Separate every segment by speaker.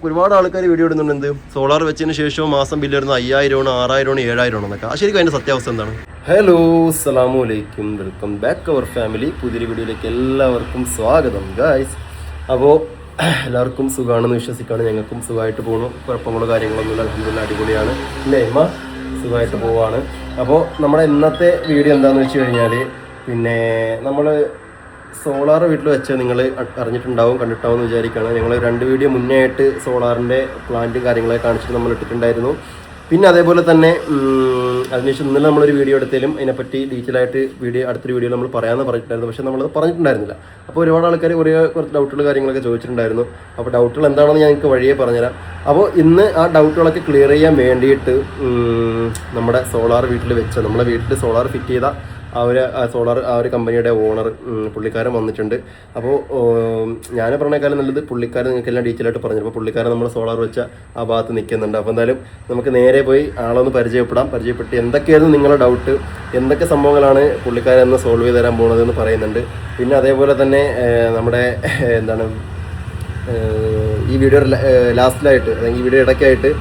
Speaker 1: ഒരുപാട് ആൾക്കാർ വീഡിയോ ഇടുന്നുണ്ട് എന്ത് സോളാർ വെച്ചതിന് ശേഷം മാസം ബില്ല് വരുന്നത് 5000, 6000, 7000 എന്നൊക്കെ. ആ ശരിക്കും അതിൻ്റെ സത്യാവസ്ഥ എന്താണ്? ഹലോ, അസ്സലാമു അലൈക്കും, വെൽക്കം ബാക്ക് അവർ ഫാമിലി. പുതിയൊരു വീഡിയോയിലേക്ക് എല്ലാവർക്കും സ്വാഗതം ഗായ്സ്. അപ്പോൾ എല്ലാവർക്കും സുഖമാണെന്ന് വിശ്വസിക്കുകയാണ്. ഞങ്ങൾക്കും സുഖമായിട്ട് പോകുന്നു, കുഴപ്പങ്ങളോ കാര്യങ്ങളൊന്നുമില്ല, അൽഹംദുലില്ലാഹ് അടിപൊളിയാണ് അല്ലേ അമ്മ? സുഖമായിട്ട് പോവാണ്. അപ്പോൾ നമ്മുടെ ഇന്നത്തെ വീഡിയോ എന്താണെന്ന് വെച്ച് കഴിഞ്ഞാൽ, പിന്നെ നമ്മൾ സോളാർ വീട്ടിൽ വെച്ച് നിങ്ങൾ അറിഞ്ഞിട്ടുണ്ടാവും, കണ്ടിട്ടാവും എന്ന് വിചാരിക്കുകയാണ്. ഞങ്ങൾ 2 വീഡിയോ മുന്നേ ആയിട്ട് സോളാറിൻ്റെ പ്ലാന്റും കാര്യങ്ങളൊക്കെ കാണിച്ചിട്ട് നമ്മൾ ഇട്ടിട്ടുണ്ടായിരുന്നു. പിന്നെ അതേപോലെ തന്നെ അതിനുശേഷം ഇന്നലെ നമ്മളൊരു വീഡിയോ എടുത്താലും അതിനെപ്പറ്റി ഡീറ്റെയിൽ ആയിട്ട് അടുത്തൊരു വീഡിയോയിൽ നമ്മൾ പറയാമെന്ന് പറഞ്ഞിട്ടുണ്ടായിരുന്നു. പക്ഷേ നമ്മളത് പറഞ്ഞിട്ടുണ്ടായിരുന്നില്ല. അപ്പോൾ ഒരുപാട് ആൾക്കാർ കുറച്ച് ഡൗട്ടുകൾ കാര്യങ്ങളൊക്കെ ചോദിച്ചിട്ടുണ്ടായിരുന്നു. അപ്പോൾ ഡൗട്ടുകൾ എന്താണെന്ന് ഞാൻ നിങ്ങൾക്ക് വഴിയേ പറഞ്ഞുതരാം. അപ്പോൾ ഇന്ന് ആ ഡൗട്ടുകളൊക്കെ ക്ലിയർ ചെയ്യാൻ വേണ്ടിയിട്ട് നമ്മുടെ സോളാർ വീട്ടിൽ വെച്ച, നമ്മളെ വീട്ടിൽ സോളാർ ഫിറ്റ് ചെയ്ത ആ ഒരു കമ്പനിയുടെ ഓണർ പുള്ളിക്കാരൻ വന്നിട്ടുണ്ട്. അപ്പോൾ ഞാൻ പറഞ്ഞേക്കാളും നല്ലത് പുള്ളിക്കാരൻ നിങ്ങൾക്ക് എല്ലാം ഡീറ്റെയിൽ ആയിട്ട് പറഞ്ഞു. അപ്പോൾ പുള്ളിക്കാരൻ നമ്മൾ സോളാർ വെച്ച ആ ഭാഗത്ത് നിൽക്കുന്നുണ്ട്. അപ്പോൾ എന്തായാലും നമുക്ക് നേരെ പോയി ആളൊന്ന് പരിചയപ്പെട്ട് എന്തൊക്കെയായിരുന്നു നിങ്ങളുടെ ഡൗട്ട്, എന്തൊക്കെ സംഭവങ്ങളാണ് പുള്ളിക്കാരൻ എന്ന് സോൾവ് ചെയ്ത് തരാൻ പോകുന്നതെന്ന് പറയുന്നുണ്ട്. പിന്നെ അതേപോലെ തന്നെ നമ്മുടെ ഈ വീഡിയോ ലാസ്റ്റിലായിട്ട് അല്ലെങ്കിൽ ഈ വീഡിയോ ഇടയ്ക്കായിട്ട്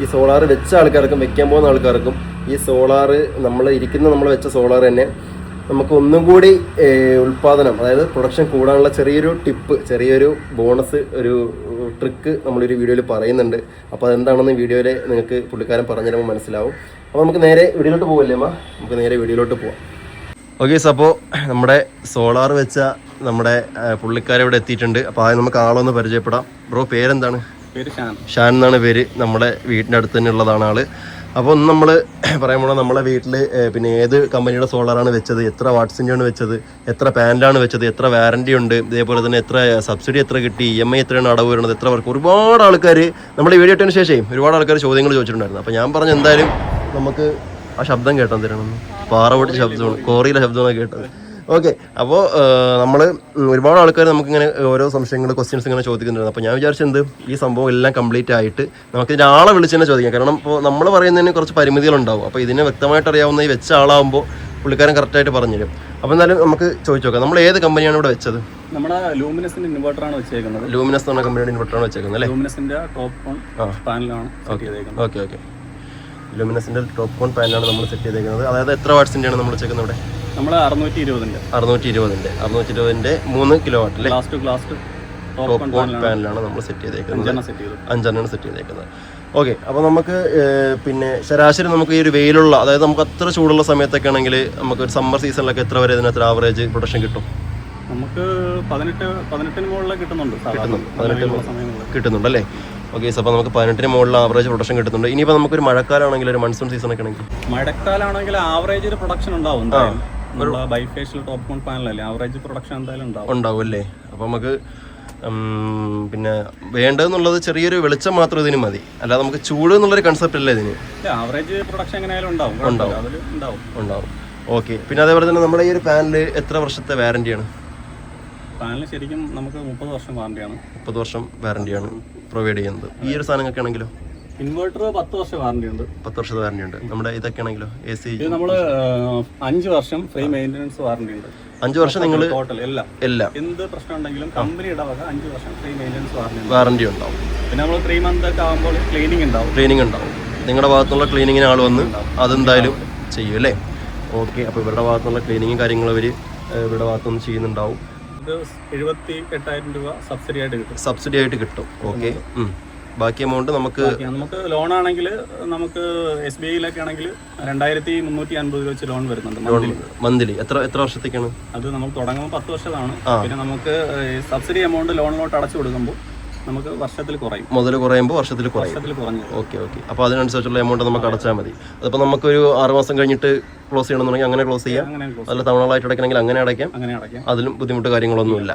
Speaker 1: ഈ സോളാർ വെച്ച ആൾക്കാർക്കും വെക്കാൻ പോകുന്ന ആൾക്കാർക്കും ഈ സോളാർ നമ്മൾ വെച്ച സോളാർ തന്നെ നമുക്ക് ഒന്നും കൂടി ഉൽപ്പാദനം, അതായത് പ്രൊഡക്ഷൻ കൂടാനുള്ള ചെറിയൊരു ബോണസ്, ഒരു ട്രിക്ക് നമ്മളൊരു വീഡിയോയിൽ പറയുന്നുണ്ട്. അപ്പോൾ അതെന്താണെന്ന് വീഡിയോയിൽ നിങ്ങൾക്ക് പുള്ളിക്കാരൻ പറഞ്ഞു തരുമ്പോൾ മനസ്സിലാവും. അപ്പോൾ നമുക്ക് നേരെ വീഡിയോയിലോട്ട് പോകല്ലേ അമ്മ? നമുക്ക് നേരെ വീഡിയോയിലോട്ട് പോവാം. ഓക്കെ, അപ്പോൾ നമ്മുടെ സോളാർ വെച്ച നമ്മുടെ പുള്ളിക്കാരൻ ഇവിടെ എത്തിയിട്ടുണ്ട്. അപ്പോൾ ആദ്യം നമുക്ക് ആളൊന്ന് പരിചയപ്പെടാം. ബ്രോ, പേരെന്താണ്?
Speaker 2: പേര്
Speaker 1: ഷാൻ എന്നാണ് പേര്. നമ്മുടെ വീടിൻ്റെ അടുത്ത് തന്നെ ഉള്ളതാണ് ആള്. അപ്പോൾ ഒന്ന് നമ്മൾ പറയാൻ പോകണം, നമ്മളെ വീട്ടിൽ പിന്നെ ഏത് കമ്പനിയുടെ സോളാറാണ് വെച്ചത്, എത്ര വാട്ട്സിൻ്റെയാണ് വെച്ചത്, എത്ര പാനലാണ് വെച്ചത്, എത്ര വാറൻറ്റി ഉണ്ട്, ഇതേപോലെ തന്നെ എത്ര സബ്സിഡി എത്ര കിട്ടി, EMI എത്രയാണ് അടവ് വരുന്നത്, എത്ര വർക്ക്, ഒരുപാട് ആൾക്കാർ നമ്മുടെ വീഡിയോ ഇട്ടതിന് ശേഷം ഒരുപാട് ആൾക്കാർ ചോദ്യങ്ങൾ ചോദിച്ചിട്ടുണ്ടായിരുന്നു. അപ്പോൾ ഞാൻ പറഞ്ഞു എന്തായാലും നമുക്ക് ആ ശബ്ദം കേട്ടോ തരണം, പാറ പൊട്ടിച്ച ശബ്ദമാണ്, കോറിയിലെ ശബ്ദമാണ് കേട്ടത്. ഓക്കെ, അപ്പോൾ നമ്മൾ ഒരുപാട് ആൾക്കാർ നമുക്കിങ്ങനെ ഓരോ സംശയങ്ങൾ, ക്വസ്റ്റ്യൻസ് ഇങ്ങനെ ചോദിക്കുന്നുണ്ട്. അപ്പോൾ ഞാൻ വിചാരിച്ചെന്ത് ഈ സംഭവം എല്ലാം കംപ്ലീറ്റ് ആയിട്ട് നമുക്ക് ഇതിനാളെ വിളിച്ച് തന്നെ ചോദിക്കാം. കാരണം ഇപ്പോൾ നമ്മൾ പറയുന്നതിന് കുറച്ച് പരിമിതികളുണ്ടാവും. അപ്പോൾ ഇതിനെ വ്യക്തമായിട്ട് അറിയാവുന്ന ഈ വെച്ച ആളാകുമ്പോൾ പുള്ളിക്കാരൻ കറക്റ്റായിട്ട് പറഞ്ഞുതരും. അപ്പോൾ എന്തായാലും നമുക്ക് ചോദിച്ചു നോക്കാം, നമ്മൾ ഏത് കമ്പനിയാണ് ഇവിടെ വെച്ചത്?
Speaker 2: നമ്മുടെ ലൂമിനസിന്റെ ഇൻവെർട്ടറാണ് വെച്ചേക്കുന്നത്.
Speaker 1: ലൂമിനസ് എന്ന കമ്പനിയുടെ ഇൻവെർട്ടറാണ് വെച്ചേക്കുന്നത് അല്ലേ?
Speaker 2: ലൂമിനസിന്റെ ടോപ്പ് ഓൺ പാനലാണ്.
Speaker 1: ഓക്കെ, ലൂമിനസിന്റെ ടോപ്പ് ഓൺ പാനലാണ് നമ്മൾ സെറ്റ് ചെയ്തേക്കുന്നത്. അതായത് എത്ര വാട്ട്സിൻ്റെയാണ് നമ്മൾ വെച്ചേക്കുന്നത് ഇവിടെ?
Speaker 2: നമ്മൾ 620ന്റെ
Speaker 1: 3 കിലോ വാട്ട് അല്ലേ?
Speaker 2: ടോപ്പ് ഓൺ
Speaker 1: പാനലാണ് നമ്മൾ സെറ്റ് ചെയ്തേക്കുന്നത്. 5 സെറ്റ് ചെയ്തേക്കുന്നത്. ഓക്കെ, അപ്പോൾ നമുക്ക് പിന്നെ ശരാശരി നമുക്ക് ഈ ഒരു വെയിലുള്ള, അതായത് നമുക്ക് അത്ര ചൂടുള്ള സമയത്തൊക്കെ ആണെങ്കിൽ നമുക്ക് ഒരു സമ്മർ സീസണിലൊക്കെ എത്ര വരെ ഇതിനകത്ത് ആവറേജ് പ്രൊഡക്ഷൻ കിട്ടും?
Speaker 2: നമുക്ക് 18 മുകളിൽ
Speaker 1: കിട്ടുന്നുണ്ട് അല്ലേ? ഓക്കെ, അപ്പോൾ നമുക്ക് 18 മുകളിൽ ആവറേജ് പ്രൊഡക്ഷൻ കിട്ടുന്നുണ്ട്. ഇനിയിപ്പോൾ നമുക്കൊരു മഴക്കാലമാണെങ്കിൽ, ഒരു മൺസൂൺ സീസണൊക്കെ ആണെങ്കിൽ,
Speaker 2: മഴക്കാലമാണെങ്കിൽ ആവറേജ് ഒരു പ്രൊഡക്ഷൻ ഉണ്ടാവും. ബൈഫേഷ്യൽ ടോപ്പ് ഓൺ പാനലല്ലേ, ആവറേജ് പ്രൊഡക്ഷൻ എന്തായാലും ഉണ്ടാവും അല്ലേ? അപ്പോൾ നമുക്ക് പിന്നെ വേണ്ടതെന്നുള്ളത് ചെറിയൊരു വെളിച്ചം മാത്രം ഇതിന് മതി, അല്ലാതെ നമുക്ക് ചൂട് എന്നുള്ളൊരു കൺസെപ്റ്റ് അല്ലേ ഇതിന്? ആവറേജ് പ്രൊഡക്ഷൻ എങ്ങനെയായാലും ഉണ്ടാവും.
Speaker 1: ഓക്കെ, പിന്നെ അതേപോലെ തന്നെ നമ്മുടെ ഈ ഒരു പാനല് എത്ര വർഷത്തെ വാറന്റിയാണ്?
Speaker 2: പാനൽ ശരിക്കും നമുക്ക് 30 വർഷം വാറന്റിയാണ്.
Speaker 1: 30 വർഷം വാറന്റിയാണ് പ്രൊവൈഡ് ചെയ്യുന്നത്. ഈ ഒരു സാധനങ്ങളൊക്കെ ആണെങ്കിലോ?
Speaker 2: ഇൻവെർട്ടർ 10 വർഷം വാറന്റി ഉണ്ട്.
Speaker 1: 10 വർഷത്തെ വാറന്റി ഉണ്ട്. നമ്മുടെ ഇതൊക്കെ ആണെങ്കിലോ? AC
Speaker 2: നമ്മൾ 5 വർഷം ഫ്രീ മെയിൻ്റനൻസ് വാറന്റി ഉണ്ട്.
Speaker 1: 5 വർഷം നിങ്ങൾ
Speaker 2: ടോട്ടൽ എല്ലാം എന്ത് പ്രശ്നം ഉണ്ടെങ്കിലും കമ്പനിയുടെ വക 5 വർഷം ഫ്രീ മെയിൻ്റനൻസ് വാറന്റി ഉണ്ടാവും. പിന്നെ നമ്മൾ 3 മന്ത് ഒക്കെ ആകുമ്പോൾ ക്ലീനിങ് ഉണ്ടാവും. നിങ്ങളുടെ ഭാഗത്തുള്ള ക്ലീനിങ്ങിന് ആൾ വന്ന് അതെന്തായാലും ചെയ്യും അല്ലേ? ഓക്കെ, അപ്പോൾ ഇവരുടെ ഭാഗത്തുള്ള ക്ലീനിങ്ങും കാര്യങ്ങളും അവർ ഇവരുടെ ഭാഗത്തുനിന്ന് ചെയ്യുന്നുണ്ടാവും. ഇത് 78,000 രൂപ
Speaker 1: സബ്സിഡി ആയിട്ട് കിട്ടും. ഓക്കെ, ബാക്കി എമൗണ്ട് നമുക്ക്
Speaker 2: ലോൺ ആണെങ്കിൽ നമുക്ക് SBIയിലൊക്കെ ആണെങ്കിൽ 2,350 രൂപ വെച്ച് ലോൺ വരുന്നുണ്ട്
Speaker 1: മന്ത്ലി. എത്ര വർഷത്തേക്കാണ് അത്?
Speaker 2: നമുക്ക് തുടങ്ങുമ്പോൾ 10 വർഷമാണ്. പിന്നെ നമുക്ക് സബ്സിഡി എമൗണ്ട് ലോണിലോട്ട് അടച്ചു കൊടുക്കുമ്പോൾ നമുക്ക് വർഷത്തിൽ കുറയും.
Speaker 1: മുതൽ കുറയുമ്പോൾ വർഷത്തിൽ കുറഞ്ഞു. ഓക്കെ, അപ്പോൾ അതിനനുസരിച്ചുള്ള എമൗണ്ട് നമുക്ക് അടച്ചാൽ മതി. അതിപ്പോൾ നമുക്കൊരു 6 മാസം കഴിഞ്ഞിട്ട് ക്ലോസ് ചെയ്യണമെന്നുണ്ടെങ്കിൽ അങ്ങനെ ക്ലോസ് ചെയ്യാം. നല്ല തവണകളായിട്ട് അടയ്ക്കണമെങ്കിൽ അങ്ങനെ അടയ്ക്കാം. അതിലും ബുദ്ധിമുട്ട് കാര്യങ്ങളൊന്നുമില്ല.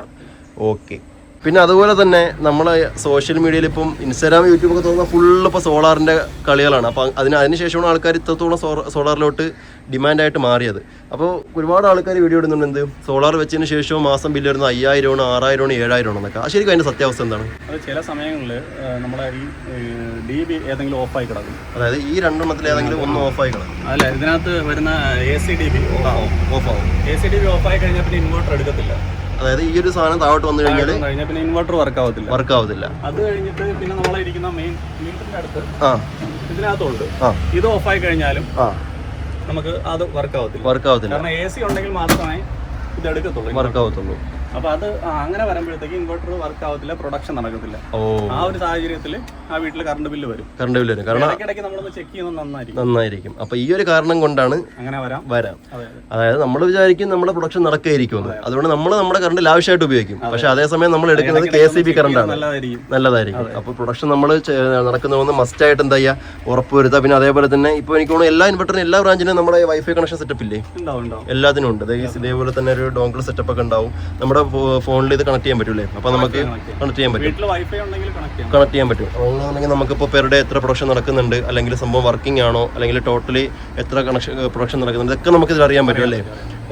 Speaker 1: ഓക്കെ, പിന്നെ അതുപോലെ തന്നെ നമ്മളെ സോഷ്യൽ മീഡിയയിൽ ഇപ്പം ഇൻസ്റ്റാഗ്രാം, യൂട്യൂബൊക്കെ തോന്നുന്ന ഫുള്ള് ഇപ്പോൾ സോളാറിൻ്റെ കളികളാണ്. അപ്പോൾ അതിനുശേഷമാണ് ആൾക്കാർ ഇത്രത്തോളം സോളാറിലോട്ട് ഡിമാൻഡായിട്ട് മാറിയത്. അപ്പോൾ ഒരുപാട് ആൾക്കാർ വീഡിയോ ഇടുന്നുണ്ട് എന്ത് സോളാർ വെച്ചതിന് ശേഷം മാസം ബില്ല് വരുന്നത് 5000, 6000, 7000 എന്നൊക്കെ. ആ ശരിക്കും അതിൻ്റെ സത്യാവസ്ഥ എന്താണ്?
Speaker 2: അത് ചില സമയങ്ങളിൽ നമ്മുടെ ഈ DB ഏതെങ്കിലും ഓഫായി കിടക്കും.
Speaker 1: അതായത് ഈ 2 എണ്ണത്തിൽ ഏതെങ്കിലും ഒന്ന് ഓഫായി കിടക്കും.
Speaker 2: അല്ല, ഇതിനകത്ത് വരുന്ന AC DB ഓഫാവും. AC DB ഓഫായി കഴിഞ്ഞാൽ പിന്നെ ഇൻവെർട്ടർ എടുക്കത്തില്ല.
Speaker 1: അതായത് ഈ ഒരു സാധനം താഴോട്ട് വന്നു കഴിഞ്ഞാൽ
Speaker 2: പിന്നെ ഇൻവെർട്ടർ വർക്ക് ആവത്തില്ല. അത് കഴിഞ്ഞിട്ട് പിന്നെ നമ്മളെ ഇരിക്കുന്ന മെയിൻ മീറ്ററിന്റെ അടുത്ത് ഇതിനകത്തുണ്ട്. ഇത് ഓഫായി കഴിഞ്ഞാലും നമുക്ക് അത് വർക്ക് ആവത്തില്ല. കാരണം AC ഉണ്ടെങ്കിൽ മാത്രമേ ഇത് എടുക്കത്തുള്ളൂ. അപ്പൊ അത് അങ്ങനെ വരുമ്പോഴത്തേക്ക് ഇൻവെർട്ടർ വർക്ക് ആവത്തില്ല, പ്രൊഡക്ഷൻ നടക്കത്തില്ല. ആ ഒരു സാഹചര്യത്തിൽ ആ വീട്ടിൽ കറണ്ട് ബില്ല് വരും. കാരണം ഇടയ്ക്കിടയ്ക്ക് നമ്മളൊന്ന് ചെക്ക് ചെയ്യുന്നത്
Speaker 1: നന്നായിരിക്കും. അപ്പൊ ഈ ഒരു കാരണം കൊണ്ടാണ് അങ്ങനെ വരാം. അതായത് നമ്മൾ വിചാരിക്കും നമ്മുടെ പ്രൊഡക്ഷൻ നടക്കുകയായിരിക്കും, അതുകൊണ്ട് നമ്മൾ നമ്മുടെ കറണ്ട് ലാവശ്യമായിട്ട് ഉപയോഗിക്കും. പക്ഷെ അതേസമയം നമ്മൾ എടുക്കുന്നത് KCB കറണ്ടാണ്, നല്ലതായിരിക്കും. അപ്പൊ പ്രൊഡക്ഷൻ നമ്മൾ നടക്കുന്നതെന്ന് മസ്റ്റ് ആയിട്ട് എന്താ ചെയ്യുക, ഉറപ്പുവരുത്തുക. പിന്നെ അതേപോലെ തന്നെ ഇപ്പൊ എനിക്ക് തോന്നുന്നു എല്ലാ ഇൻവെർട്ടറിനും എല്ലാ ബ്രാഞ്ചിനും നമ്മുടെ വൈഫൈ കണക്ഷൻ സെറ്റപ്പ് ഇല്ലേ, എല്ലാത്തിനും ഉണ്ട്. ഇതേപോലെ തന്നെ ഒരു ഡോങ്കിൾ സെറ്റപ്പ് ഒക്കെ ഉണ്ടാവും. നമ്മുടെ ഫോണിൽ ഇത് കണക്ട് ചെയ്യാൻ പറ്റൂലേ, അപ്പൊ നമുക്ക് കണക്ട് ചെയ്യാൻ പറ്റും. അങ്ങനെയാണെങ്കിൽ നമുക്കിപ്പോൾ പെർ ഡേ എത്ര പ്രൊഡക്ഷൻ നടക്കുന്നുണ്ട്, അല്ലെങ്കിൽ സംഭവം വർക്കിംഗ് ആണോ, അല്ലെങ്കിൽ ടോട്ടലി എത്ര പ്രൊഡക്ഷൻ നടക്കുന്നുണ്ട്, ഇതൊക്കെ നമുക്കിതിൽ അറിയാൻ പറ്റും അല്ലേ.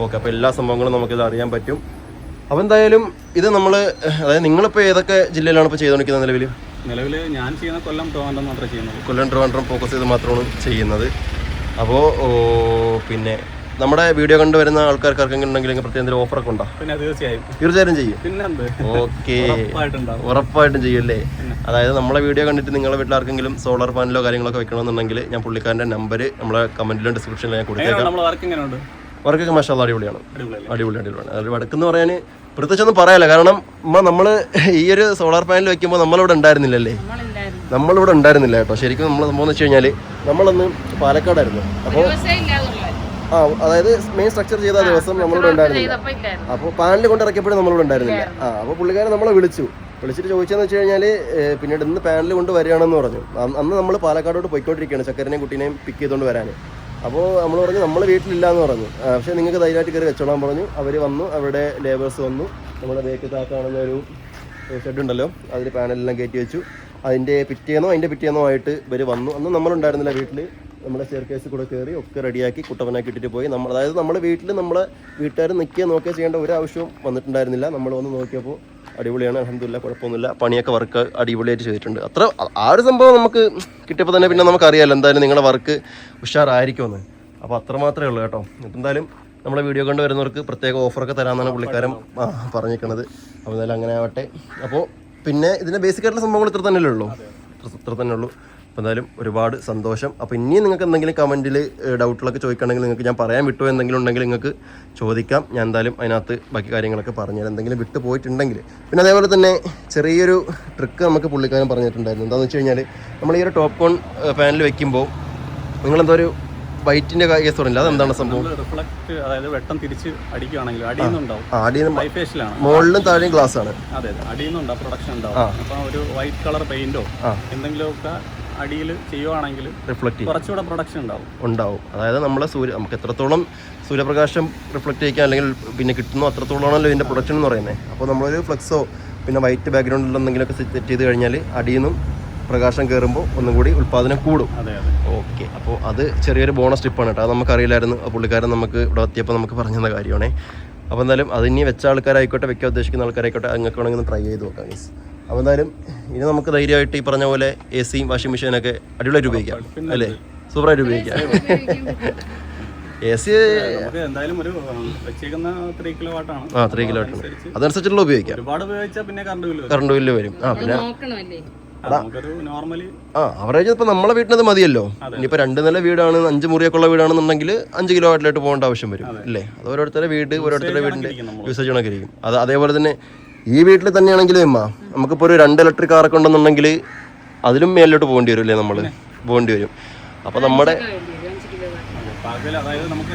Speaker 1: ഓക്കെ, അപ്പോൾ എല്ലാ സംഭവങ്ങളും നമുക്കിത് അറിയാൻ പറ്റും. അപ്പോൾ എന്തായാലും ഇത് നമ്മൾ, അതായത് നിങ്ങളിപ്പോൾ ഏതൊക്കെ ജില്ലയിലാണ് ഇപ്പോൾ ചെയ്തുകൊണ്ടിരിക്കുന്നത് നിലവിൽ?
Speaker 2: ഞാൻ ചെയ്യുന്ന കൊല്ലം ട്രിവാൻഡ്രം മാത്രമേ ചെയ്യുന്നത്.
Speaker 1: കൊല്ലം ട്രിവാൻഡ്രം ഫോക്കസ് ചെയ്ത് മാത്രമാണ് ചെയ്യുന്നത്. അപ്പോൾ പിന്നെ നമ്മുടെ വീഡിയോ കണ്ടു വരുന്ന ആൾക്കാർക്കെങ്കിലും ഉണ്ടെങ്കിൽ പ്രത്യേകം ഓഫറൊക്കെ ഉണ്ടോ?
Speaker 2: പിന്നെ
Speaker 1: തീർച്ചയായും ചെയ്യും. ഓക്കെ, ഉറപ്പായിട്ടും ചെയ്യും അല്ലേ. അതായത് നമ്മളെ വീഡിയോ കണ്ടിട്ട് നിങ്ങളുടെ വീട്ടിൽ ആർക്കെങ്കിലും സോളാർ പാനലോ കാര്യങ്ങളൊക്കെ വെക്കണമെന്നുണ്ടെങ്കിൽ ഞാൻ പുള്ളിക്കാരൻ്റെ നമ്പർ നമ്മളെ കമന്റിലും ഡിസ്ക്രിപ്ഷനിലും ഞാൻ കൊടുത്തേക്കാം. വർക്കൊക്കെ മാഷാഅല്ലാഹ് അടിപൊളിയാണ്. അത് വടക്കെന്ന് പറയാൻ പ്രത്യേകിച്ചൊന്നും പറയാല്ല. കാരണം നമ്മൾ ഈ ഒരു സോളാർ പാനൽ വെക്കുമ്പോൾ നമ്മളിവിടെ ഉണ്ടായിരുന്നില്ലല്ലേ, കേട്ടോ. ശരിക്കും നമ്മൾ സംഭവം എന്ന് വെച്ച് കഴിഞ്ഞാൽ നമ്മളൊന്ന് പാലക്കാടായിരുന്നു. അപ്പോൾ അതായത് മെയിൻ സ്ട്രക്ചർ ചെയ്ത ദിവസം നമ്മളിവിടെ ഉണ്ടായിരുന്നില്ല. അപ്പോൾ പാനൽ കൊണ്ട് ഇറക്കിയപ്പോഴും നമ്മളിവിടെ ഉണ്ടായിരുന്നില്ല. അപ്പോൾ പുള്ളിക്കാരൻ നമ്മളെ വിളിച്ചിട്ട് ചോദിച്ചതെന്ന് വെച്ച് കഴിഞ്ഞാൽ പിന്നീട് ഇന്ന് പാനൽ കൊണ്ട് വരികയാണെന്ന് പറഞ്ഞു. അന്ന് നമ്മൾ പാലക്കാടോട്ട് പോയിക്കൊണ്ടിരിക്കുകയാണ് ചക്കരനെയും കുട്ടീനെയും പിക്ക് ചെയ്തുകൊണ്ട് വരാൻ. അപ്പോൾ നമ്മൾ പറഞ്ഞു നമ്മൾ വീട്ടിലില്ല എന്ന് പറഞ്ഞു. പക്ഷേ നിങ്ങൾക്ക് ധൈര്യമായിട്ട് കയറി വെച്ചോളാൻ പറഞ്ഞു. അവർ വന്നു, അവിടെ ലേബേഴ്സ് വന്നു. നമ്മുടെ ബേക്ക് കാണുന്ന ഒരു ഷെഡ് ഉണ്ടല്ലോ, അതിൽ പാനലെല്ലാം കയറ്റി വെച്ചു. അതിൻ്റെ പിറ്റേന്നോ ആയിട്ട് ഇവർ വന്നു. അന്ന് നമ്മളുണ്ടായിരുന്നില്ല വീട്ടിൽ. നമ്മുടെ സ്റ്റെയർ കേസിൽ കൂടെ കയറി ഒക്കെ റെഡിയാക്കി കുട്ടപ്പനാക്കി ഇട്ടിട്ട് പോയി. അതായത് നമ്മുടെ വീട്ടിൽ നമ്മളെ വീട്ടുകാർ നോക്കിയാൽ ചെയ്യേണ്ട ഒരു ആവശ്യവും വന്നിട്ടുണ്ടായിരുന്നില്ല. നമ്മൾ വന്ന് നോക്കിയപ്പോൾ അടിപൊളിയാണ്, അൽഹംദുലില്ലാഹ്, കുഴപ്പമൊന്നുമില്ല. പണിയൊക്കെ വർക്ക് അടിപൊളിയായിട്ട് ചെയ്തിട്ടുണ്ട്. അത്ര ആ ഒരു സംഭവം നമുക്ക് കിട്ടിയപ്പോൾ തന്നെ പിന്നെ നമുക്കറിയാമല്ലോ എന്തായാലും നിങ്ങളുടെ വർക്ക് ഉഷാറായിരിക്കുമെന്ന്. അപ്പോൾ അത്രമാത്രമേ ഉള്ളൂ കേട്ടോ. എന്തായാലും നമ്മളെ വീഡിയോ കണ്ട് വരുന്നവർക്ക് പ്രത്യേക ഓഫറൊക്കെ തരാമെന്നാണ് പുള്ളിക്കാരൻ പറഞ്ഞിരിക്കുന്നത്. അപ്പോൾ എന്തായാലും അങ്ങനെ ആവട്ടെ. അപ്പോൾ പിന്നെ ഇതിൻ്റെ ബേസിക് ആയിട്ടുള്ള സംഭവങ്ങൾ ഇത്ര തന്നെ ഉള്ളൂ. അപ്പോൾ എന്തായാലും ഒരുപാട് സന്തോഷം. അപ്പോൾ ഇനിയും നിങ്ങൾക്ക് എന്തെങ്കിലും കമൻറ്റിൽ ഡൗട്ടുകളൊക്കെ ചോദിക്കുകയാണെങ്കിൽ നിങ്ങൾക്ക് ഞാൻ പറയാൻ വിട്ടു എന്തെങ്കിലും ഉണ്ടെങ്കിൽ നിങ്ങൾക്ക് ചോദിക്കാം. ഞാൻ എന്തായാലും അതിനകത്ത് ബാക്കി കാര്യങ്ങളൊക്കെ പറഞ്ഞുതരാം, എന്തെങ്കിലും വിട്ടു പോയിട്ടുണ്ടെങ്കിൽ. പിന്നെ അതേപോലെ തന്നെ ചെറിയൊരു ട്രിക്ക് നമുക്ക് പുള്ളിക്കാരൻ പറഞ്ഞിട്ടുണ്ടായിരുന്നു. എന്താണെന്ന് വെച്ച് കഴിഞ്ഞാൽ നമ്മൾ ഈ ഒരു ടോപ്പ് കോൺ പാനൽ വെക്കുമ്പോൾ നിങ്ങളെന്തോ ഒരു വൈറ്റിൻ്റെ കേസ് പറഞ്ഞില്ല, അതെന്താണ് സംഭവം?
Speaker 2: അതായത് വെട്ടം തിരിച്ച് അടിക്കുകയാണെങ്കിൽ അടിയിൽ
Speaker 1: മുകളിലും താഴെയും ഗ്ലാസ് ആണ്.
Speaker 2: അതെ, അടിയിൽ നിന്നുണ്ടാവും പ്രൊഡക്ഷൻ ഉണ്ടാവും. അപ്പോൾ ഒരു വൈറ്റ് കളർ പെയിന്റോ എന്തെങ്കിലുമൊക്കെ അടിയിൽ ചെയ്യുവാണെങ്കിൽ
Speaker 1: റിഫ്ലക്റ്റ്
Speaker 2: കുറച്ചുകൂടെ പ്രൊഡക്ഷൻ ഉണ്ടാവും.
Speaker 1: അതായത് നമുക്ക് എത്രത്തോളം സൂര്യപ്രകാശം റിഫ്ലക്റ്റ് ചെയ്യിക്കാൻ അല്ലെങ്കിൽ പിന്നെ കിട്ടുന്നോ അത്രത്തോളമാണല്ലോ ഇതിൻ്റെ പ്രൊഡക്ഷൻ എന്ന് പറയുന്നത്. അപ്പോൾ നമ്മളൊരു ഫ്ലെക്സോ പിന്നെ വൈറ്റ് ബാക്ക്ഗ്രൗണ്ടിൽ എന്തെങ്കിലുമൊക്കെ സെറ്റ് ചെയ്ത് കഴിഞ്ഞാൽ അടിയിൽ നിന്നും പ്രകാശം കയറുമ്പോൾ ഒന്നും കൂടി ഉൽപ്പാദനം കൂടും. ഓക്കെ, അപ്പോൾ അത് ചെറിയൊരു ബോണസ് ടിപ്പാണ് കേട്ടോ. അത് നമുക്കറിയില്ലായിരുന്നു. പുള്ളിക്കാരൻ നമുക്ക് ഇവിടെ എത്തിയപ്പോൾ നമുക്ക് പറഞ്ഞു തന്ന കാര്യമാണേ. അപ്പോൾ എന്തായാലും അതിനി വെച്ച ആൾക്കാരായിക്കോട്ടെ, വെക്കാൻ ഉദ്ദേശിക്കുന്ന ആൾക്കാരായിക്കോട്ടെ, നിങ്ങൾക്ക് വേണമെങ്കിൽ ട്രൈ ചെയ്ത് നോക്കാം ഗൈസ്. അപ്പോൾ എന്തായാലും ഇനി നമുക്ക് ധൈര്യമായിട്ട് ഈ പറഞ്ഞ പോലെ AC വാഷിംഗ് മെഷീനൊക്കെ അടിപൊളിയായിട്ട് ഉപയോഗിക്കാം അല്ലേ, സൂപ്പറായിട്ട് ഉപയോഗിക്കാം. AC
Speaker 2: എന്തായാലും ഒരു 3 കിലോവാട്ടാണ്.
Speaker 1: 3 കിലോവാട്ടാണ്, അതനുസരിച്ചുള്ള ഉപയോഗിക്കാം.
Speaker 2: ഒരുപാട് ഉപയോഗിച്ചാൽ പിന്നെ
Speaker 1: കറണ്ട് ബില്ല് വരും. പിന്നെ
Speaker 2: അവറേജ്
Speaker 1: ഇപ്പൊ നമ്മളെ വീട്ടിനത് മതിയല്ലോ. ഇനിയിപ്പോ 2 നില വീടാണ്, 5 മുറിയൊക്കെ ഉള്ള വീടാണെന്നുണ്ടെങ്കിൽ 5 കിലോ വാട്ടിലായിട്ട് പോകേണ്ട ആവശ്യം വരും അല്ലേ. അത് ഓരോരുത്തരുടെ വീടിന്റെ യൂസേജ് കണക്ക് ഇരിക്കും. അത് അതേപോലെ തന്നെ ഈ വീട്ടിൽ തന്നെയാണെങ്കിലും നമുക്കിപ്പോൾ ഒരു 2 ഇലക്ട്രിക് കാറൊക്കെ ഉണ്ടെന്നുണ്ടെങ്കിൽ അതിലും മേലിലോട്ട് പോകേണ്ടി വരും അല്ലേ, പോകേണ്ടി വരും. അപ്പൊ നമ്മുടെ
Speaker 2: അതായത് നമുക്ക്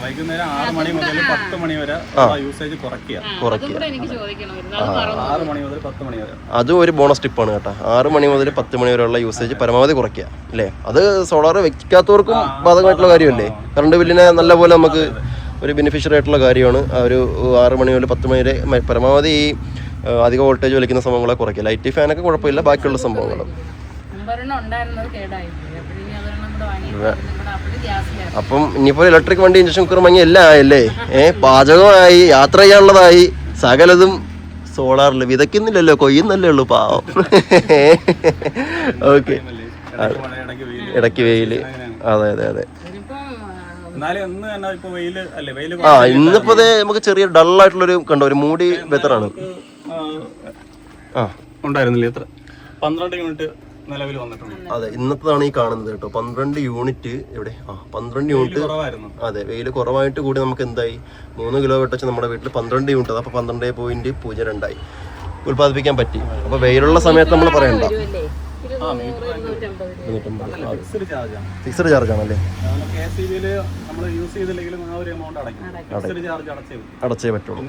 Speaker 2: വൈകുന്നേരം 6 മണി മുതൽ 10 മണി വരെ യൂസേജ് കുറയ്ക്കുക. 6 മണി മുതൽ 10 മണി വരെ
Speaker 1: അതും ഒരു ബോണസ് ടിപ്പാണ് കേട്ടോ. 6 മണി മുതൽ 10 മണി വരെയുള്ള യൂസേജ് പരമാവധി കുറയ്ക്കുക അല്ലേ. അത് സോളാർ വെക്കാത്തവർക്കും ബാധകമായിട്ടുള്ള കാര്യമല്ലേ. കറണ്ട് ബില്ലിനെ നല്ലപോലെ നമുക്ക് ഒരു ബെനിഫിഷ്യറി ആയിട്ടുള്ള കാര്യമാണ്. ഒരു 6 മണി മുതൽ 10 മണി വരെ പരമാവധി ഈ അധിക വോൾട്ടേജ് വലിക്കുന്ന സംഭവങ്ങളെ കുറയ്ക്കുക. ലൈറ്റ് ഫാനൊക്കെ കുഴപ്പമില്ല, ബാക്കിയുള്ള സംഭവങ്ങളും. അപ്പം ഇനിയിപ്പോൾ ഇലക്ട്രിക് വണ്ടി, ഇൻഡക്ഷൻ കുക്കർ വാങ്ങി എല്ലാം ആയല്ലേ. പാചകമായി, യാത്ര ചെയ്യാനുള്ളതായി, സകലതും സോളാറിൽ. വിതയ്ക്കുന്നില്ലല്ലോ, കൊയ്യുന്നല്ലേ ഉള്ളൂ പാവം. ഓക്കെ, ഇടയ്ക്ക് വെയില്. അതെ.
Speaker 2: എന്നാലും ഇന്ന് തന്നെ ഇപ്പൊ വെയില് അല്ലേ, വെയില്
Speaker 1: ഇന്നിപ്പോ നമുക്ക് ചെറിയ ഡള്ളായിട്ടുള്ളൊരു കണ്ടോ, ഒരു മൂടി വെതറാണ്.
Speaker 2: ഉണ്ടായിരുന്നില്ല, എത്ര 12 യൂണിറ്റ് നിലവിൽ വന്നിട്ടുണ്ട്.
Speaker 1: അതെ, ഇന്നത്തേതാണ് ഈ കാണുന്നത് കേട്ടോ. 12 യൂണിറ്റ് എവിടെ? 12 യൂണിറ്റ്. അതെ, വെയിൽ കുറവായിട്ട് കൂടി നമുക്ക് എന്തായി 3 കിലോ വെട്ടച്ച് നമ്മുടെ വീട്ടിൽ 12 യൂണിറ്റ്, അപ്പൊ 12.02 ഉത്പാദിപ്പിക്കാൻ പറ്റി. അപ്പൊ വെയിലുള്ള സമയത്ത് നമ്മൾ പറയണ്ട, ഫിക്സഡ് ചാർജ് ആണല്ലേ, അടച്ചേ പറ്റുള്ളൂ.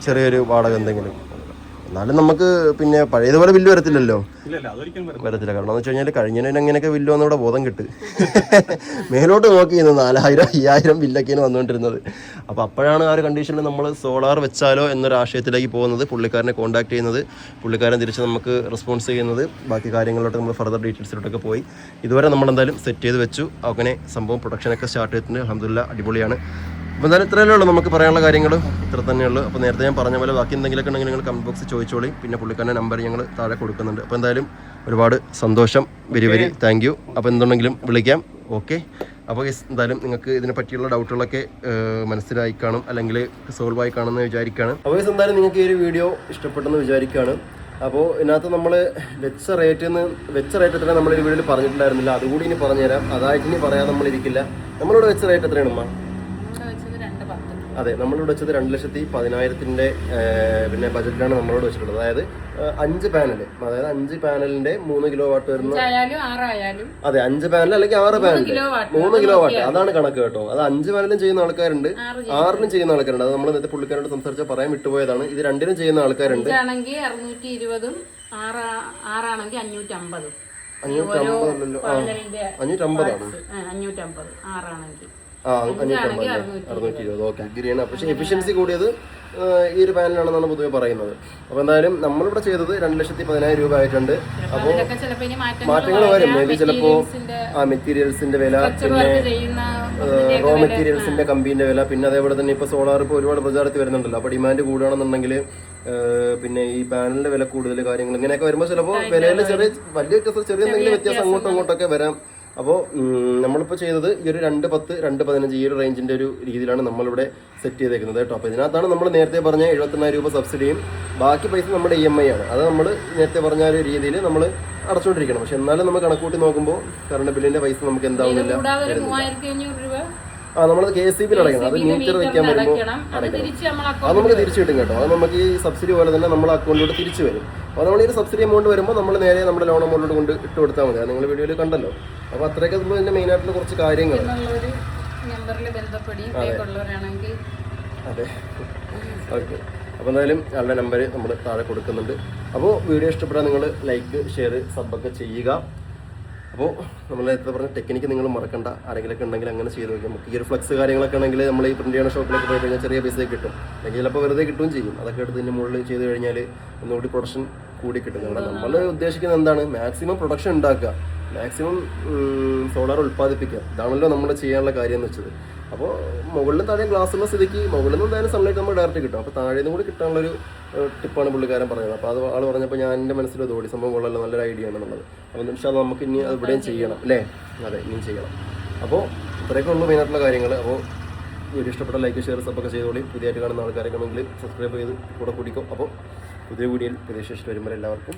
Speaker 1: ചെറിയൊരു വാടക എന്തെങ്കിലും. എന്നാലും നമുക്ക് പിന്നെ പഴയതുപോലെ ബില്ല് വരത്തില്ലല്ലോ, വരത്തില്ല. കാരണം എന്ന് വെച്ച് കഴിഞ്ഞാൽ കഴിഞ്ഞതിന് എങ്ങനെയൊക്കെ ബില്ല് വന്ന് ഇവിടെ ബോധം കിട്ടും. മേലോട്ട് നോക്കിയിരുന്നു 4000-5000 ബില്ലൊക്കെയാണ് വന്നുകൊണ്ടിരുന്നത്. അപ്പോൾ അപ്പോഴാണ് ആ ഒരു കണ്ടീഷനിൽ നമ്മൾ സോളാർ വെച്ചാലോ എന്നൊരു ആശയത്തിലേക്ക് പോകുന്നത്, പുള്ളിക്കാരനെ കോൺടാക്ട് ചെയ്യുന്നത്, പുള്ളിക്കാരൻ തിരിച്ച് നമുക്ക് റെസ്പോൺസ് ചെയ്യുന്നത്, ബാക്കി കാര്യങ്ങളിലോട്ട് നമ്മൾ ഫർദർ ഡീറ്റെയിൽസിലോട്ടൊക്കെ പോയി ഇതുവരെ നമ്മളെന്തായാലും സെറ്റ് ചെയ്ത് വെച്ചു. അങ്ങനെ സംഭവം പ്രൊഡക്ഷനൊക്കെ സ്റ്റാർട്ട് ചെയ്തിട്ടുണ്ട്. അൽഹംദുലില്ലാഹ് അടിപൊളിയാണ്. അപ്പോൾ എന്തായാലും ഇത്രയല്ലേ ഉള്ളൂ നമുക്ക് പറയാനുള്ള കാര്യങ്ങൾ, ഇത്ര തന്നെയുള്ളൂ. അപ്പോൾ നേരത്തെ ഞാൻ പറഞ്ഞ പോലെ ബാക്കി എന്തെങ്കിലുമൊക്കെ ഉണ്ടെങ്കിൽ നിങ്ങൾ കമൻറ്റ് ബോക്സിൽ ചോദിച്ചോളി. പിന്നെ പുള്ളിക്കാരൻ്റെ നമ്പർ ഞങ്ങൾ താഴെ കൊടുക്കുന്നുണ്ട്. അപ്പോൾ എന്തായാലും ഒരുപാട് സന്തോഷം, വെരി താങ്ക് യു. അപ്പോൾ എന്തുണ്ടെങ്കിലും വിളിക്കാം. ഓക്കെ, അപ്പോൾ എന്തായാലും നിങ്ങൾക്ക് ഇതിനെ പറ്റിയുള്ള ഡൗട്ടുകളൊക്കെ മനസ്സിലായി കാണും, അല്ലെങ്കിൽ സോൾവ് ആയി കാണുമെന്ന് വിചാരിക്കുകയാണ്. അപ്പോൾ എന്തായാലും നിങ്ങൾക്ക് ഈ ഒരു വീഡിയോ ഇഷ്ടപ്പെട്ടെന്ന് വിചാരിക്കുകയാണ്. അപ്പോൾ ഇതിനകത്ത് നമ്മൾ വെച്ച റേറ്റ് എത്ര നമ്മൾ ഈ വീഡിയോയിൽ പറഞ്ഞിട്ടുണ്ടായിരുന്നില്ല, അതുകൂടി ഇനി പറഞ്ഞുതരാം. അതായിട്ട് ഇനി പറയാൻ നമ്മളിരിക്കില്ല. നമ്മളിവിടെ വെച്ച റേറ്റ് എത്രയാണ് അമ്മ? അതെ, നമ്മളിവിടെ വെച്ചത് 2,10,000 പിന്നെ ബജറ്റിലാണ് നമ്മളോട് വെച്ചിട്ടുള്ളത്. അതായത് 5 പാനൽ, അതായത് 5 പാനലിന്റെ 3 കിലോ വാട്ട് വരുന്ന, അതെ 5 പാനൽ അല്ലെങ്കിൽ 6 പാനൽ 3 കിലോ വാട്ട്, അതാണ് കണക്ക് കേട്ടോ. അത് 5 പാനലും ചെയ്യുന്ന ആൾക്കാരുണ്ട്, 6നും ചെയ്യുന്ന ആൾക്കാരുണ്ട്. അത് നമ്മൾ നേരത്തെ പുള്ളിക്കാരോട് സംസാരിച്ചാൽ പറയാൻ വിട്ടുപോയതാണ്. ഇത് 2നും ചെയ്യുന്ന ആൾക്കാരുണ്ട്.
Speaker 3: 620 6ആണെങ്കിൽ 550
Speaker 1: 550 550
Speaker 3: 6ആണെങ്കിൽ
Speaker 1: 620. ഓക്കെ, അഗ്രിയാണ്. പക്ഷേ എഫിഷ്യൻസി കൂടിയത് ഈ ഒരു പാനലാണെന്നാണ് പൊതുവെ പറയുന്നത്. അപ്പോൾ എന്തായാലും നമ്മളിവിടെ ചെയ്തത് 2,10,000 രൂപ ആയിട്ടുണ്ട്. അപ്പോൾ മാറ്റങ്ങൾ വരും. മേ ബി ചിലപ്പോൾ മെറ്റീരിയൽസിന്റെ വില, പിന്നെ റോ മെറ്റീരിയൽസിന്റെ കമ്പീന്റെ വില, പിന്നെ അതേപോലെ തന്നെ ഇപ്പോൾ സോളാർ ഇപ്പോൾ ഒരുപാട് പ്രചാരത്തിൽ വരുന്നുണ്ടല്ലോ. അപ്പോൾ ഡിമാൻഡ് കൂടുകയാണെന്നുണ്ടെങ്കിൽ പിന്നെ ഈ പാനലിന്റെ വില കൂടുതൽ, കാര്യങ്ങൾ ഇങ്ങനെയൊക്കെ വരുമ്പോൾ ചിലപ്പോൾ വിലയിൽ വലിയ വ്യത്യാസം, ചെറിയ എന്തെങ്കിലും വ്യത്യാസം അങ്ങോട്ടും ഇങ്ങോട്ടൊക്കെ വരാം. അപ്പോൾ നമ്മളിപ്പോൾ ചെയ്തത് ഈ ഒരു 2,10, 2,15 ഈ ഒരു റേഞ്ചിൻ്റെ ഒരു രീതിയിലാണ് നമ്മളിവിടെ സെറ്റ് ചെയ്തേക്കുന്നത് കേട്ടോ. അപ്പോൾ ഇതിനകത്താണ് നമ്മൾ നേരത്തെ പറഞ്ഞ 78,000 രൂപ സബ്സിഡിയും ബാക്കി പൈസ നമ്മുടെ EMI ആണ്. അത് നമ്മൾ നേരത്തെ പറഞ്ഞ ഒരു രീതിയിൽ നമ്മൾ അടച്ചുകൊണ്ടിരിക്കണം. പക്ഷെ എന്നാലും നമ്മൾ കണക്കൂട്ടി നോക്കുമ്പോൾ കറണ്ട് ബില്ലിൻ്റെ പൈസ നമുക്ക് എന്താവുന്നില്ല. നമ്മളത് KSEB അടയ്ക്കണം. അത് മീറ്റർ വെക്കാൻ വരുമ്പോൾ അടയ്ക്കണം. അത് നമുക്ക് തിരിച്ചു കിട്ടും കേട്ടോ. അത് നമുക്ക് ഈ സബ്സിഡി പോലെ തന്നെ നമ്മളെ അക്കൗണ്ടിലോട്ട് തിരിച്ചു വരും. അപ്പോൾ നമ്മൾ ഈ സബ്സിഡി എമൗണ്ട് വരുമ്പോൾ നമ്മൾ നേരെ നമ്മുടെ ലോൺ എമൗണ്ടിലോട്ട് കൊണ്ട് ഇട്ട് കൊടുത്താൽ മതി. അത് നിങ്ങൾ വീഡിയോയിൽ കണ്ടല്ലോ. അപ്പോൾ അത്രയൊക്കെ നമ്മൾ ഇതിൻ്റെ മെയിനായിട്ടുള്ള കുറച്ച് കാര്യങ്ങൾ. അതെ, ഓക്കെ. അപ്പോൾ എന്തായാലും ആളുടെ നമ്പർ നമ്മൾ താഴെ കൊടുക്കുന്നുണ്ട്. അപ്പോൾ വീഡിയോ ഇഷ്ടപ്പെട്ടാൽ നിങ്ങൾ ലൈക്ക്, ഷെയർ, സബ്ബൊക്കെ ചെയ്യുക. അപ്പോൾ നമ്മൾ നേരത്തെ പറഞ്ഞ ടെക്നിക്ക് നിങ്ങൾ മറക്കണ്ട. ആരെങ്കിലൊക്കെ ഉണ്ടെങ്കിൽ അങ്ങനെ ചെയ്ത് നോക്കി. നമുക്ക് ഈ ഒരു ഫ്ലക്സ് കാര്യങ്ങളൊക്കെ ഉണ്ടെങ്കിൽ നമ്മൾ ഈ പ്രിന്റ് ചെയ്യുന്ന ഷോപ്പിലൊക്കെ പോയി കഴിഞ്ഞാൽ ചെറിയ പൈസ കിട്ടും, അല്ലെങ്കിൽ ചിലപ്പോൾ വെറുതെ കിട്ടുകയും ചെയ്യും. അതൊക്കെ എടുത്ത് ഇതിൻ്റെ മുകളിൽ ചെയ്ത് കഴിഞ്ഞാൽ ഒന്നുകൂടി പ്രൊഡക്ഷൻ കൂടി കിട്ടും. കാരണം നമ്മൾ ഉദ്ദേശിക്കുന്നത് എന്താണ്? മാക്സിമം പ്രൊഡക്ഷൻ ഉണ്ടാക്കുക, മാക്സിമം സോളാർ ഉൽപ്പാദിപ്പിക്കുക. ഇതാണല്ലോ നമ്മൾ ചെയ്യാനുള്ള കാര്യം എന്ന് വെച്ചത്. അപ്പോൾ മുകളിലും താഴെയും ഗ്ലാസ്സുള്ള സ്ഥിതിക്ക് മുകളിൽ നിന്ന് എന്തായാലും സൺലൈറ്റ് നമ്മൾ ഡയറക്റ്റ് കിട്ടും. അപ്പോൾ താഴെ നിന്നും കൂടി കിട്ടാനുള്ളൊരു ടിപ്പാണ് പുള്ളിക്കാരൻ പറഞ്ഞത്. അപ്പോൾ അത് ആൾ പറഞ്ഞപ്പോൾ ഞാൻ എൻ്റെ മനസ്സിൽ തോടി സംഭവം കൊള്ളല്ലോ, നല്ലൊരു ഐഡിയ ആണെന്നുള്ളത്. അപ്പോൾ പക്ഷേ അത് നമുക്ക് ഇനി അത് ഇവിടെയും ചെയ്യണം അല്ലേ? അതെ, ഇനിയും ചെയ്യണം. അപ്പോൾ ഇത്രയൊക്കെ ഉള്ളൂ മെയിനായിട്ടുള്ള കാര്യങ്ങൾ. അപ്പോൾ വീഡിയോ ഇഷ്ടപ്പെട്ട ലൈക്ക്, ഷെയർ, സബ്ബൊക്കെ ചെയ്തോളി. പുതിയതായിട്ട് കാണുന്ന ആൾക്കാരൊക്കെ ആണെങ്കിൽ സബ്സ്ക്രൈബ് ചെയ്ത് കൂടെ കൂടിക്കും. അപ്പോൾ പുതിയ വീഡിയോയിൽ പുതിയ ശേഷം വരുമ്പോൾ എല്ലാവർക്കും